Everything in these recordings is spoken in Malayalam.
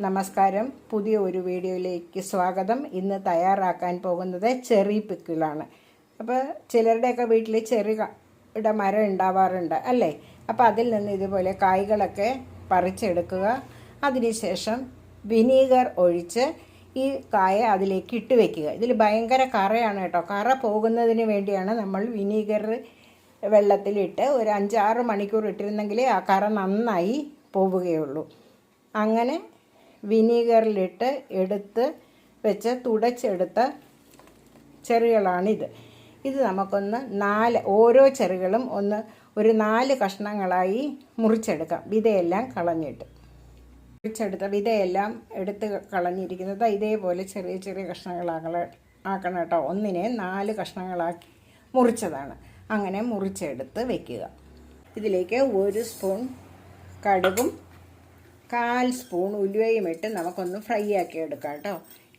നമസ്കാരം. പുതിയ ഒരു വീഡിയോയിലേക്ക് സ്വാഗതം. ഇന്ന് തയ്യാറാക്കാൻ പോകുന്നത് ചെറി പിക്കിളാണ്. അപ്പോൾ ചിലരുടെയൊക്കെ വീട്ടിൽ ചെറിയുടെ മരം ഉണ്ടാവാറുണ്ട് അല്ലേ? അപ്പോൾ അതിൽ നിന്ന് ഇതുപോലെ കായ്കളൊക്കെ പറിച്ചെടുക്കുക. അതിനുശേഷം വിനീഗർ ഒഴിച്ച് ഈ കായ അതിലേക്ക് ഇട്ട് വെക്കുക. ഇതിൽ ഭയങ്കര കറയാണ് കേട്ടോ. കറ പോകുന്നതിന് വേണ്ടിയാണ് നമ്മൾ വിനീഗർ വെള്ളത്തിലിട്ട് ഒരു 5-6 മണിക്കൂർ ഇട്ടിരുന്നെങ്കിലേ ആ കറ നന്നായി പോവുകയുള്ളൂ. അങ്ങനെ വിനീഗറിലിട്ട് എടുത്ത് വെച്ച് തുടച്ചെടുത്ത ചെറികളാണിത്. ഇത് നമുക്കൊന്ന് ഓരോ ചെറികളും ഒരു 4 കഷ്ണങ്ങളായി മുറിച്ചെടുക്കാം. വിതയെല്ലാം കളഞ്ഞിട്ട് മുറിച്ചെടുത്ത വിതയെല്ലാം എടുത്ത് കളഞ്ഞിരിക്കുന്നത് ഇതേപോലെ ചെറിയ ചെറിയ കഷ്ണങ്ങളാക്കണം കേട്ടോ. ഒന്നിനെ 4 കഷ്ണങ്ങളാക്കി മുറിച്ചതാണ്. അങ്ങനെ മുറിച്ചെടുത്ത് വെക്കുക. ഇതിലേക്ക് 1 സ്പൂൺ കടുകും 1/4 സ്പൂൺ ഉലുവയും ഇട്ട് നമുക്കൊന്ന് ഫ്രൈ ആക്കി എടുക്കാം കേട്ടോ.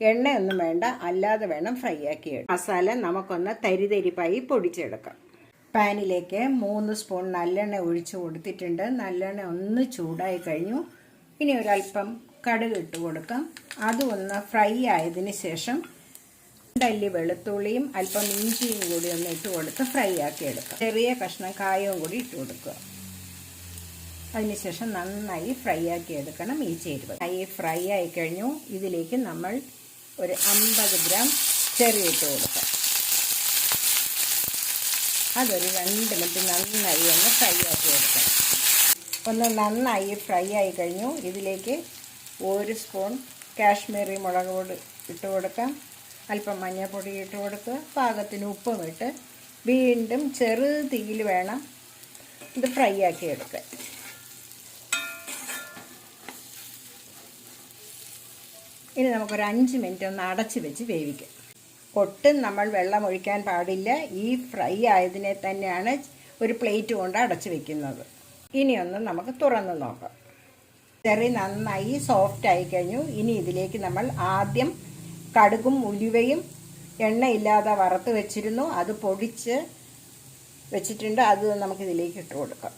എണ്ണയൊന്നും വേണ്ട, അല്ലാതെ വേണം ഫ്രൈ ആക്കി എടുക്കാം. മസാല നമുക്കൊന്ന് തരിതരിപ്പായി പൊടിച്ചെടുക്കാം. പാനിലേക്ക് 3 സ്പൂൺ നല്ലെണ്ണ ഒഴിച്ച് കൊടുത്തിട്ടുണ്ട്. നല്ലെണ്ണ ഒന്ന് ചൂടായി കഴിഞ്ഞു. ഇനി ഒരല്പം കടുക് ഇട്ട് കൊടുക്കാം. അതൊന്ന് ഫ്രൈ ആയതിന് ശേഷം 2 അല്ലി വെളുത്തുള്ളിയും അല്പം ഇഞ്ചിയും കൂടി ഒന്ന് ഇട്ട് കൊടുത്ത് ഫ്രൈ ആക്കി എടുക്കാം. ചെറിയ കഷ്ണം കായവും കൂടി ഇട്ട് കൊടുക്കുക. അതിനുശേഷം നന്നായി ഫ്രൈ ആക്കി എടുക്കണം ഈ ചേരുവ. ഫ്രൈ ആയി കഴിഞ്ഞു. ഇതിലേക്ക് നമ്മൾ ഒരു 50 ഗ്രാം ചെറി ഇട്ട് കൊടുക്കാം. അതൊരു 2 മിനിറ്റ് നന്നായി ഒന്ന് ഫ്രൈ ആക്കി എടുക്കാം. ഒന്ന് നന്നായി ഫ്രൈ ആയി കഴിഞ്ഞു. ഇതിലേക്ക് 1 സ്പൂൺ കാശ്മീരി മുളക് പൊടി ഇട്ട് കൊടുക്കാം. അല്പം മഞ്ഞൾപ്പൊടി ഇട്ട് കൊടുക്കുക. പാകത്തിന് ഉപ്പും ഇട്ട് വീണ്ടും ചെറു തീയിൽ വേണം ഇത് ഫ്രൈ ആക്കി എടുക്കാൻ. ഇനി നമുക്കൊരു 5 മിനിറ്റ് ഒന്ന് അടച്ച് വെച്ച് വേവിക്കാം. ഒട്ടും നമ്മൾ വെള്ളം ഒഴിക്കാൻ പാടില്ല. ഈ ഫ്രൈ ആയതിനെ തന്നെയാണ് ഒരു പ്ലേറ്റ് കൊണ്ട് അടച്ച് വെക്കുന്നത്. ഇനിയൊന്ന് നമുക്ക് തുറന്ന് നോക്കാം. ചെറി നന്നായി സോഫ്റ്റ് ആയി കഴിഞ്ഞു. ഇനി ഇതിലേക്ക് നമ്മൾ ആദ്യം കടുകും ഉലുവയും എണ്ണയില്ലാതെ വറുത്ത് വെച്ചിരുന്നു. അത് പൊടിച്ച് വെച്ചിട്ടുണ്ട്. അത് നമുക്കിതിലേക്ക് ഇട്ട് കൊടുക്കാം.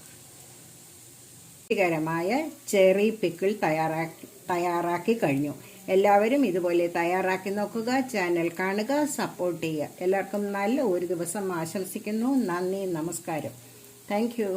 രുചികരമായ ചെറി പിക്കിൾ തയ്യാറാക്കി കഴിഞ്ഞു. എല്ലാവരും ഇതുപോലെ തയ്യാറാക്കി നോക്കുക. ചാനൽ കാണുക, സപ്പോർട്ട് ചെയ്യുക. എല്ലാവർക്കും നല്ല ഒരു ദിവസം ആശംസിക്കുന്നു. നന്ദി, നമസ്കാരം. Thank you.